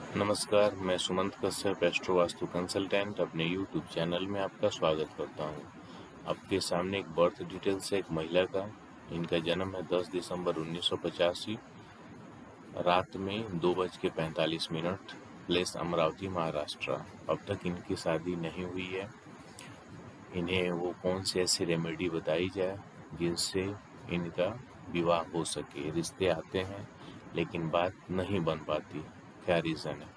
नमस्कार, मैं Sumant Kashyap astro vastu consultant अपने यूट्यूब चैनल में आपका स्वागत करता हूं। आपके सामने एक बर्थ डिटेल्स है एक महिला का। इनका जन्म है 10 दिसंबर 1985 रात में 2:45, प्लेस अमरावती, महाराष्ट्र। अब तक इनकी शादी नहीं हुई है। इन्हें वो कौन सी ऐसी रेमेडी बताई जाए जिनसे इनका विवाह हो सके। रिश्ते आते हैं लेकिन बात नहीं बन पाती, क्या रीज़न है?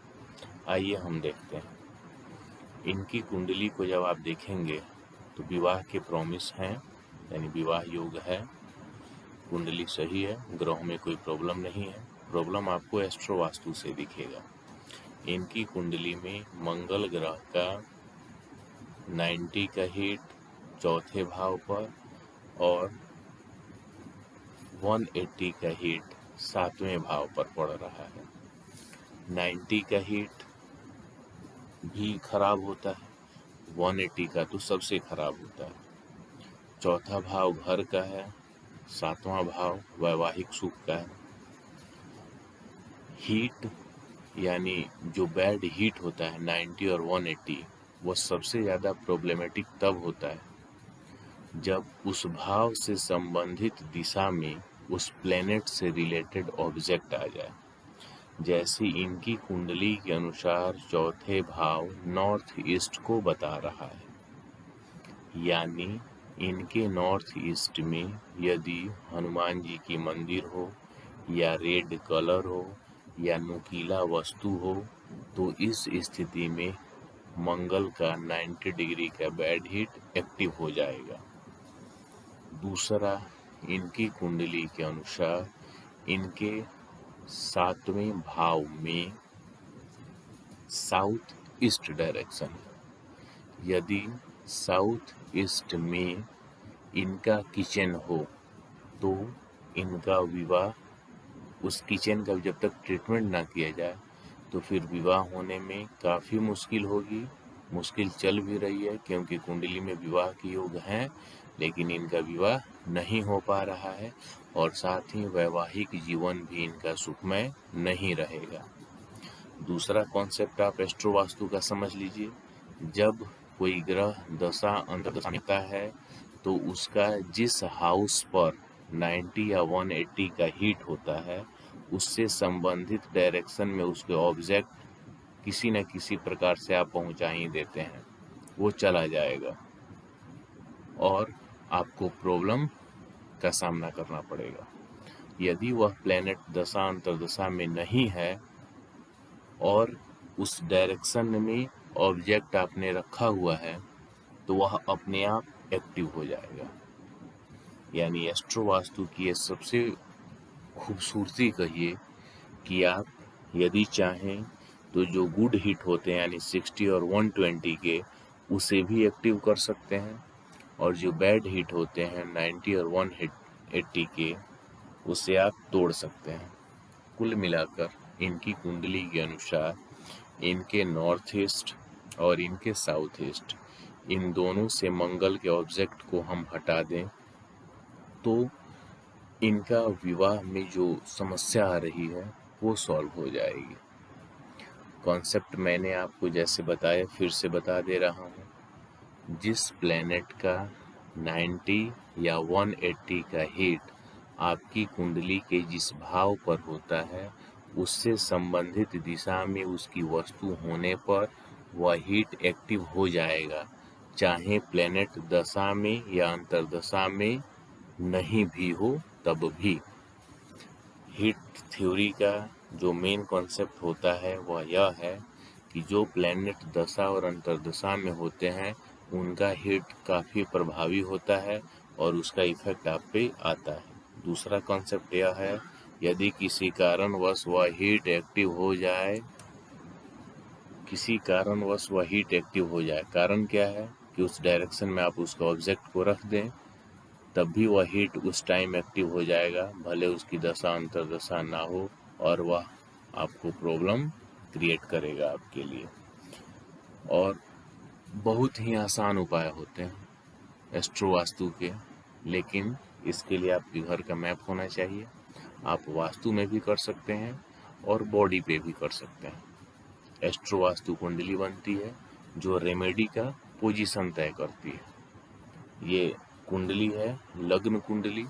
आइए हम देखते हैं। इनकी कुंडली को जब आप देखेंगे तो विवाह के प्रॉमिस हैं, यानी विवाह योग है। कुंडली सही है, ग्रहों में कोई प्रॉब्लम नहीं है। प्रॉब्लम आपको एस्ट्रो वास्तु से दिखेगा। इनकी कुंडली में मंगल ग्रह का 90 का हिट चौथे भाव पर और 180 का हिट 7वें भाव पर पड़ रहा है। 90 का हिट भी खराब होता है, 180 का तो सबसे खराब होता है। चौथा भाव घर का है, 7वां भाव वैवाहिक सुख का है। हीट यानी जो बैड हीट होता है 90 और 180, वो सबसे ज़्यादा प्रॉब्लमेटिक तब होता है जब उस भाव से संबंधित दिशा में उस प्लेनेट से रिलेटेड ऑब्जेक्ट आ जाए। जैसे इनकी कुंडली के अनुसार चौथे भाव नॉर्थ ईस्ट को बता रहा है, यानी इनके नॉर्थ ईस्ट में यदि हनुमान जी की मंदिर हो या रेड कलर हो या नुकीला वस्तु हो तो इस स्थिति में मंगल का 90 डिग्री का बैड हिट एक्टिव हो जाएगा। दूसरा, इनकी कुंडली के अनुसार इनके 7वें भाव में साउथ ईस्ट डायरेक्शन, यदि साउथ ईस्ट में इनका किचन हो तो इनका विवाह उस किचन का जब तक ट्रीटमेंट ना किया जाए तो फिर विवाह होने में काफ़ी मुश्किल होगी। मुश्किल चल भी रही है क्योंकि कुंडली में विवाह के योग हैं, लेकिन इनका विवाह नहीं हो पा रहा है और साथ ही वैवाहिक जीवन भी इनका सुखमय नहीं रहेगा। दूसरा कॉन्सेप्ट आप एस्ट्रो वास्तु का समझ लीजिए। जब कोई ग्रह दशा अंतर्दशा में होता है तो उसका जिस हाउस पर 90 या 180 का हीट होता है उससे संबंधित डायरेक्शन में उसके ऑब्जेक्ट किसी न किसी प्रकार से आप पहुंचा ही देते हैं, वो चला जाएगा और आपको प्रॉब्लम का सामना करना पड़ेगा। यदि वह प्लेनेट दशा अंतर्दशा में नहीं है और उस डायरेक्शन में ऑब्जेक्ट आपने रखा हुआ है तो वह अपने आप एक्टिव हो जाएगा। यानी एस्ट्रो वास्तु की ये सबसे खूबसूरती कहिए कि आप यदि चाहें तो जो गुड हिट होते हैं यानी 60 और 120 के, उसे भी एक्टिव कर सकते हैं और जो बैड हिट होते हैं 90 और 180 के, उसे आप तोड़ सकते हैं। कुल मिलाकर इनकी कुंडली के अनुसार इनके नॉर्थ ईस्ट और इनके साउथ ईस्ट, इन दोनों से मंगल के ऑब्जेक्ट को हम हटा दें तो इनका विवाह में जो समस्या आ रही है वो सॉल्व हो जाएगी। कॉन्सेप्ट मैंने आपको जैसे बताया फिर से बता दे रहा हूँ। जिस प्लेनेट का 90 या 180 का हिट आपकी कुंडली के जिस भाव पर होता है उससे संबंधित दिशा में उसकी वस्तु होने पर वह हिट एक्टिव हो जाएगा, चाहे प्लेनेट दशा में या अंतर्दशा में नहीं भी हो तब भी। हिट थ्योरी का जो मेन कॉन्सेप्ट होता है वह यह है कि जो प्लैनेट दशा और अंतर्दशा में होते हैं उनका हिट काफ़ी प्रभावी होता है और उसका इफेक्ट आप पे आता है। दूसरा कॉन्सेप्ट यह है, यदि किसी कारणवश वह हिट एक्टिव हो जाए, कारण क्या है कि उस डायरेक्शन में आप उसका ऑब्जेक्ट को रख दें तब भी वह हिट उस टाइम एक्टिव हो जाएगा, भले उसकी दशा अंतर्दशा ना हो, और वह आपको प्रॉब्लम क्रिएट करेगा आपके लिए। और बहुत ही आसान उपाय होते हैं एस्ट्रो वास्तु के, लेकिन इसके लिए आपके घर का मैप होना चाहिए। आप वास्तु में भी कर सकते हैं और बॉडी पे भी कर सकते हैं। एस्ट्रो वास्तु कुंडली बनती है जो रेमेडी का पोजीशन तय करती है। ये कुंडली है लग्न कुंडली,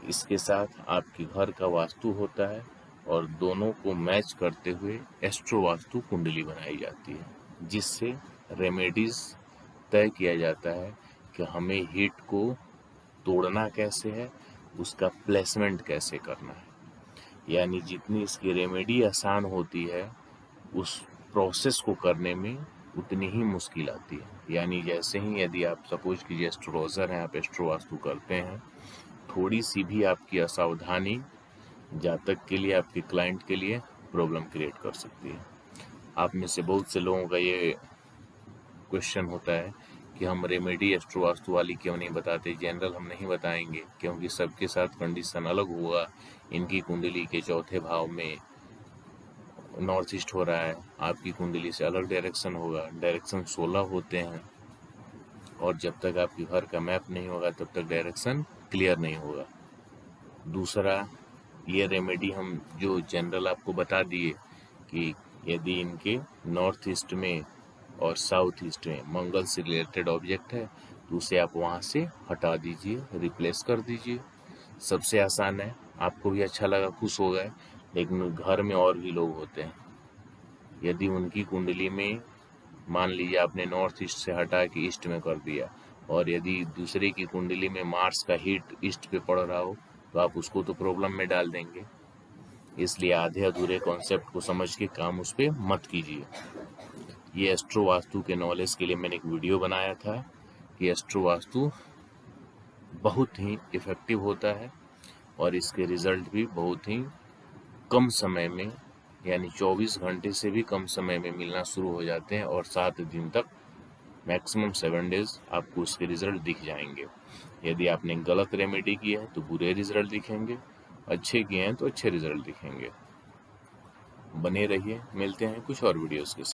इसके साथ आपके घर का वास्तु होता है और दोनों को मैच करते हुए एस्ट्रो वास्तु कुंडली बनाई जाती है, जिससे रेमेडीज तय किया जाता है कि हमें हीट को तोड़ना कैसे है, उसका प्लेसमेंट कैसे करना है। यानी जितनी इसकी रेमेडी आसान होती है उस प्रोसेस को करने में उतनी ही मुश्किल आती है। यानी जैसे ही यदि आप सपोज कीजिए एस्ट्रोलॉजर हैं, आप एस्ट्रो वास्तु करते हैं, थोड़ी सी भी आपकी असावधानी जातक के लिए, आपके क्लाइंट के लिए प्रॉब्लम क्रिएट कर सकती है। आप में से बहुत से लोगों का ये क्वेश्चन होता है कि हम रेमेडी एस्ट्रो वास्तु वाली क्यों नहीं बताते, जनरल हम नहीं बताएंगे क्योंकि सबके साथ कंडीशन अलग होगा। इनकी कुंडली के चौथे भाव में नॉर्थ ईस्ट हो रहा है, आपकी कुंडली से अलग डायरेक्शन होगा, डायरेक्शन 16 होते हैं, और जब तक आपके घर का मैप नहीं होगा तब तक डायरेक्शन क्लियर नहीं होगा। दूसरा, ये रेमेडी हम जो जनरल आपको बता दिए कि यदि इनके नॉर्थ ईस्ट में और साउथ ईस्ट में मंगल से रिलेटेड ऑब्जेक्ट है तो उसे आप वहाँ से हटा दीजिए, रिप्लेस कर दीजिए। सबसे आसान है, आपको भी अच्छा लगा, खुश हो गए, लेकिन घर में और भी लोग होते हैं। यदि उनकी कुंडली में मान लीजिए आपने नॉर्थ ईस्ट से हटा के ईस्ट में कर दिया, और यदि दूसरे की कुंडली में मार्स का हीट ईस्ट पे पड़ रहा हो तो आप उसको तो प्रॉब्लम में डाल देंगे। इसलिए आधे अधूरे कॉन्सेप्ट को समझ के काम उस पर मत कीजिए। ये एस्ट्रो वास्तु के नॉलेज के लिए मैंने एक वीडियो बनाया था कि एस्ट्रो वास्तु बहुत ही इफ़ेक्टिव होता है और इसके रिजल्ट भी बहुत ही कम समय में, यानी 24 घंटे से भी कम समय में मिलना शुरू हो जाते हैं, और 7 दिन तक, मैक्सिमम 7 डेज आपको उसके रिजल्ट दिख जाएंगे। यदि आपने गलत रेमेडी की है तो बुरे रिजल्ट दिखेंगे, अच्छे किए हैं तो अच्छे रिजल्ट दिखेंगे। बने रहिए, मिलते हैं कुछ और वीडियोस के साथ।